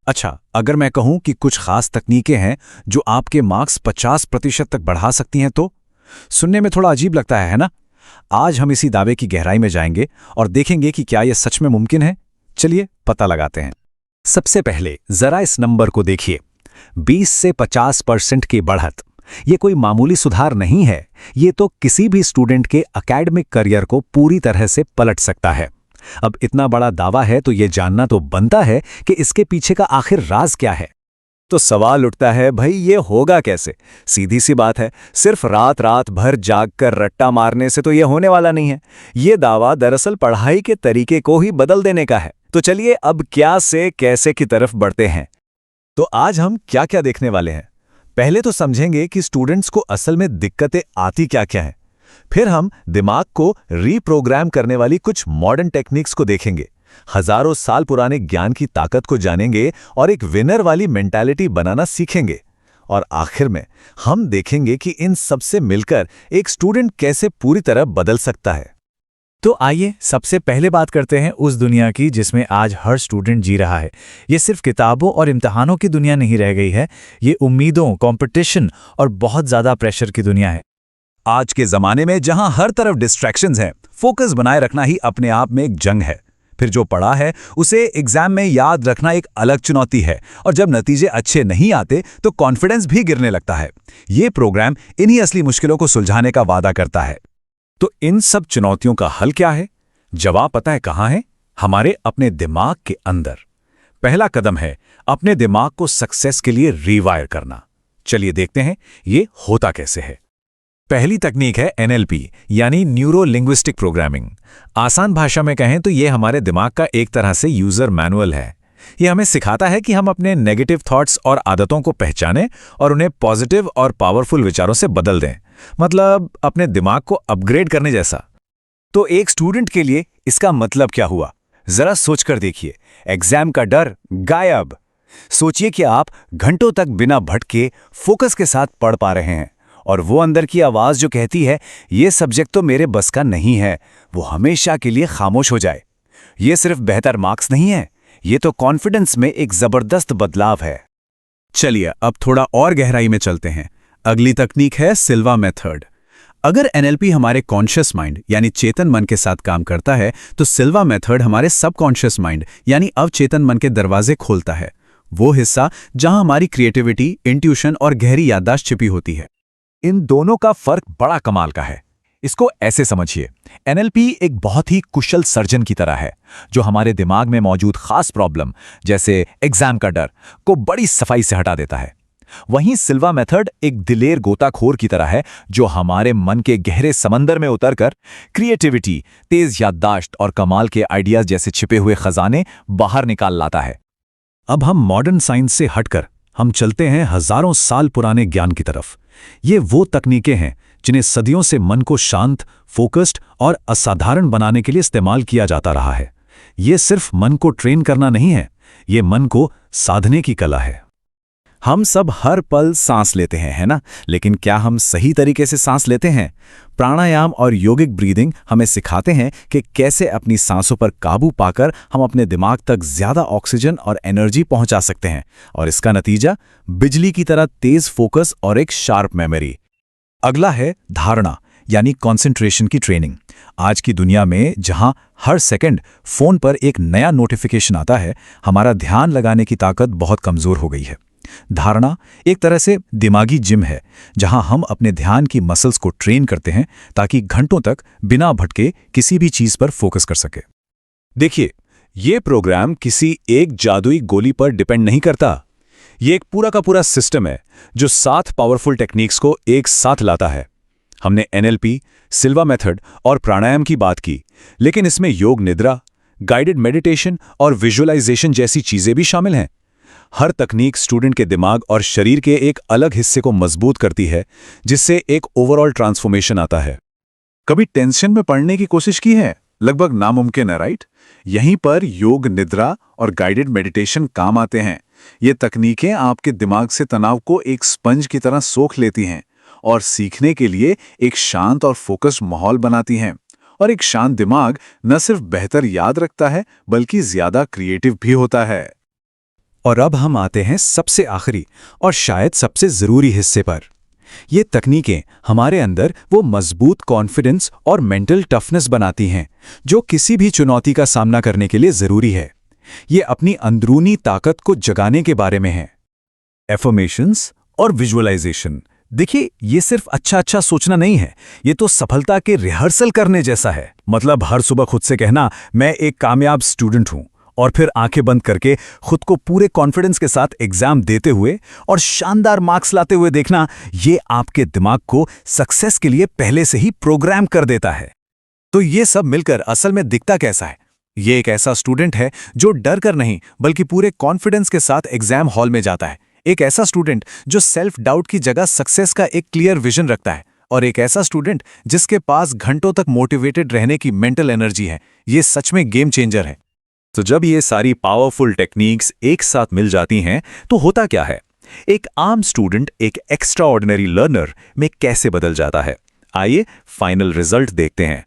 अच्छा, अगर मैं कहूं कि कुछ खास तकनीकें हैं जो आपके मार्क्स 50% तक बढ़ा सकती हैं तो सुनने में थोड़ा अजीब लगता है ना? आज हम इसी दावे की गहराई में जाएंगे और देखेंगे कि क्या यह सच में मुमकिन है। चलिए पता लगाते हैं। सबसे पहले जरा इस नंबर को देखिए, 20 से 50% की बढ़त। ये कोई मामूली सुधार नहीं है, ये तो किसी भी स्टूडेंट के एकेडमिक करियर को पूरी तरह से पलट सकता है। अब इतना बड़ा दावा है तो ये जानना तो बनता है कि इसके पीछे का आखिर राज क्या है। तो सवाल उठता है, भाई ये होगा कैसे? सीधी सी बात है, सिर्फ रात रात भर जाग कर रट्टा मारने से तो ये होने वाला नहीं है। ये दावा दरअसल पढ़ाई के तरीके को ही बदल देने का है। तो चलिए अब क्या से कैसे की तरफ बढ़ते हैं। तो आज हम क्या क्या देखने वाले हैं। पहले तो समझेंगे कि स्टूडेंट्स को असल में दिक्कतें आती क्या क्या हैं। फिर हम दिमाग को रीप्रोग्राम करने वाली कुछ मॉडर्न टेक्निक्स को देखेंगे, हजारों साल पुराने ज्ञान की ताकत को जानेंगे और एक विनर वाली मेंटालिटी बनाना सीखेंगे। और आखिर में हम देखेंगे कि इन सब से मिलकर एक स्टूडेंट कैसे पूरी तरह बदल सकता है। तो आइए सबसे पहले बात करते हैं उस दुनिया की जिसमें आज हर स्टूडेंट जी रहा है। ये सिर्फ किताबों और इम्तिहानों की दुनिया नहीं रह गई है, ये उम्मीदों, कंपटीशन और बहुत ज़्यादा प्रेशर की दुनिया है। आज के जमाने में जहां हर तरफ डिस्ट्रैक्शंस हैं, फोकस बनाए रखना ही अपने आप में एक जंग है। फिर जो पढ़ा है उसे एग्जाम में याद रखना एक अलग चुनौती है, और जब नतीजे अच्छे नहीं आते तो कॉन्फिडेंस भी गिरने लगता है। ये प्रोग्राम इन्हीं असली मुश्किलों को सुलझाने का वादा करता है। तो इन सब चुनौतियों का हल क्या है? जवाब पता है कहां है? हमारे अपने दिमाग के अंदर। पहला कदम है अपने दिमाग को सक्सेस के लिए रीवायर करना। चलिए देखते हैं ये होता कैसे है। पहली तकनीक है NLP यानी न्यूरो लिंग्विस्टिक प्रोग्रामिंग। आसान भाषा में कहें तो ये हमारे दिमाग का एक तरह से यूजर मैनुअल है। ये हमें सिखाता है कि हम अपने नेगेटिव थॉट्स और आदतों को पहचानें और उन्हें पॉजिटिव और पावरफुल विचारों से बदल दें। मतलब अपने दिमाग को अपग्रेड करने जैसा। तो एक स्टूडेंट के लिए इसका मतलब क्या हुआ? जरा सोचकर देखिए। एग्जाम का डर गायब। सोचिए कि आप घंटों तक बिना भटके फोकस के साथ पढ़ पा रहे हैं, और वो अंदर की आवाज जो कहती है ये सब्जेक्ट तो मेरे बस का नहीं है, वो हमेशा के लिए खामोश हो जाए। ये सिर्फ बेहतर मार्क्स नहीं है, ये तो कॉन्फिडेंस में एक जबरदस्त बदलाव है। चलिए अब थोड़ा और गहराई में चलते हैं। अगली तकनीक है सिल्वा मेथड। अगर NLP हमारे कॉन्शियस माइंड यानी चेतन मन के साथ काम करता है, तो सिल्वा मेथड हमारे सबकॉन्शियस माइंड यानी अवचेतन मन के दरवाजे खोलता है। वो हिस्सा जहां हमारी क्रिएटिविटी, इंट्यूशन और गहरी याददाश्त छिपी होती है। इन दोनों का फर्क बड़ा कमाल का है। इसको ऐसे समझिए, NLP एक बहुत ही कुशल सर्जन की तरह है जो हमारे दिमाग में मौजूद खास प्रॉब्लम जैसे एग्जाम का डर को बड़ी सफाई से हटा देता है। वहीं सिल्वा मेथड एक दिलेर गोताखोर की तरह है जो हमारे मन के गहरे समंदर में उतरकर क्रिएटिविटी, तेज याददाश्त और कमाल के आइडियाज जैसे छिपे हुए खजाने बाहर निकाल लाता है। अब हम मॉडर्न साइंस से हटकर हम चलते हैं हजारों साल पुराने ज्ञान की तरफ। ये वो तकनीकें हैं जिन्हें सदियों से मन को शांत, फोकस्ड और असाधारण बनाने के लिए इस्तेमाल किया जाता रहा है। ये सिर्फ मन को ट्रेन करना नहीं है, ये मन को साधने की कला है। हम सब हर पल सांस लेते हैं, है ना? लेकिन क्या हम सही तरीके से सांस लेते हैं? प्राणायाम और योगिक ब्रीदिंग हमें सिखाते हैं कि कैसे अपनी सांसों पर काबू पाकर हम अपने दिमाग तक ज्यादा ऑक्सीजन और एनर्जी पहुंचा सकते हैं, और इसका नतीजा बिजली की तरह तेज फोकस और एक शार्प मेमोरी। अगला है धारणा यानी कंसंट्रेशन की ट्रेनिंग। आज की दुनिया में जहां हर सेकंड फोन पर एक नया नोटिफिकेशन आता है, हमारा ध्यान लगाने की ताकत बहुत कमजोर हो गई है। धारणा एक तरह से दिमागी जिम है जहां हम अपने ध्यान की मसल्स को ट्रेन करते हैं ताकि घंटों तक बिना भटके किसी भी चीज पर फोकस कर सके। देखिए, यह प्रोग्राम किसी एक जादुई गोली पर डिपेंड नहीं करता। यह एक पूरा का पूरा सिस्टम है जो 7 पावरफुल टेक्निक्स को एक साथ लाता है। हमने NLP, सिल्वा मेथड और प्राणायाम की बात की, लेकिन इसमें योग निद्रा, गाइडेड मेडिटेशन और विजुअलाइजेशन जैसी चीजें भी शामिल हैं। हर तकनीक स्टूडेंट के दिमाग और शरीर के एक अलग हिस्से को मजबूत करती है, जिससे एक ओवरऑल ट्रांसफॉर्मेशन आता है। कभी टेंशन में पढ़ने की कोशिश की है? लगभग नामुमकिन है, राइट? यहीं पर योग निद्रा और गाइडेड मेडिटेशन काम आते हैं। ये तकनीकें आपके दिमाग से तनाव को एक स्पंज की तरह सोख लेती हैं और सीखने के लिए एक शांत और फोकस्ड माहौल बनाती हैं। और एक शांत दिमाग न सिर्फ बेहतर याद रखता है, बल्कि ज्यादा क्रिएटिव भी होता है। और अब हम आते हैं सबसे आखिरी और शायद सबसे ज़रूरी हिस्से पर। ये तकनीकें हमारे अंदर वो मजबूत कॉन्फिडेंस और मेंटल टफनेस बनाती हैं जो किसी भी चुनौती का सामना करने के लिए ज़रूरी है। ये अपनी अंदरूनी ताकत को जगाने के बारे में है। एफर्मेशंस और विजुअलाइजेशन, देखिए ये सिर्फ अच्छा सोचना नहीं है, ये तो सफलता के रिहर्सल करने जैसा है। मतलब हर सुबह खुद से कहना मैं एक कामयाब स्टूडेंट हूं, और फिर आंखें बंद करके खुद को पूरे कॉन्फिडेंस के साथ एग्जाम देते हुए और शानदार मार्क्स लाते हुए देखना, ये आपके दिमाग को सक्सेस के लिए पहले से ही प्रोग्राम कर देता है। तो ये सब मिलकर असल में दिखता कैसा है? ये एक ऐसा स्टूडेंट है जो डर कर नहीं बल्कि पूरे कॉन्फिडेंस के साथ एग्जाम हॉल में जाता है। एक ऐसा स्टूडेंट जो सेल्फ डाउट की जगह सक्सेस का एक क्लियर विजन रखता है, और एक ऐसा स्टूडेंट जिसके पास घंटों तक मोटिवेटेड रहने की मेंटल एनर्जी है। ये सच में गेम चेंजर है। तो जब ये सारी पावरफुल टेक्निक्स एक साथ मिल जाती हैं तो होता क्या है? एक आम स्टूडेंट एक एक्स्ट्राऑर्डिनरी लर्नर में कैसे बदल जाता है? आइए फाइनल रिजल्ट देखते हैं।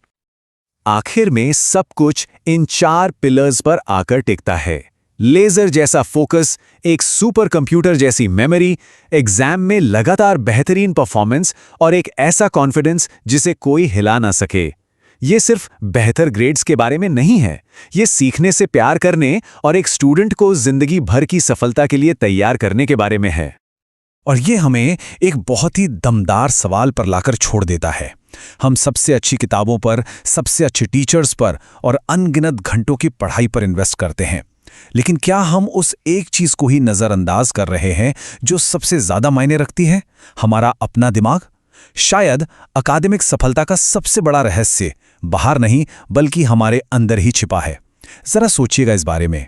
आखिर में सब कुछ इन 4 पिलर्स पर आकर टिकता है। लेजर जैसा फोकस, एक सुपर कंप्यूटर जैसी मेमोरी, एग्जाम में लगातार बेहतरीन परफॉर्मेंस और एक ऐसा कॉन्फिडेंस जिसे कोई हिला ना सके। ये सिर्फ बेहतर ग्रेड्स के बारे में नहीं है, ये सीखने से प्यार करने और एक स्टूडेंट को जिंदगी भर की सफलता के लिए तैयार करने के बारे में है। और ये हमें एक बहुत ही दमदार सवाल पर लाकर छोड़ देता है। हम सबसे अच्छी किताबों पर, सबसे अच्छे टीचर्स पर और अनगिनत घंटों की पढ़ाई पर इन्वेस्ट करते हैं, लेकिन क्या हम उस एक चीज को ही नजरअंदाज कर रहे हैं जो सबसे ज्यादा मायने रखती है? हमारा अपना दिमाग। शायद अकादमिक सफलता का सबसे बड़ा रहस्य बाहर नहीं बल्कि हमारे अंदर ही छिपा है। जरा सोचिएगा इस बारे में।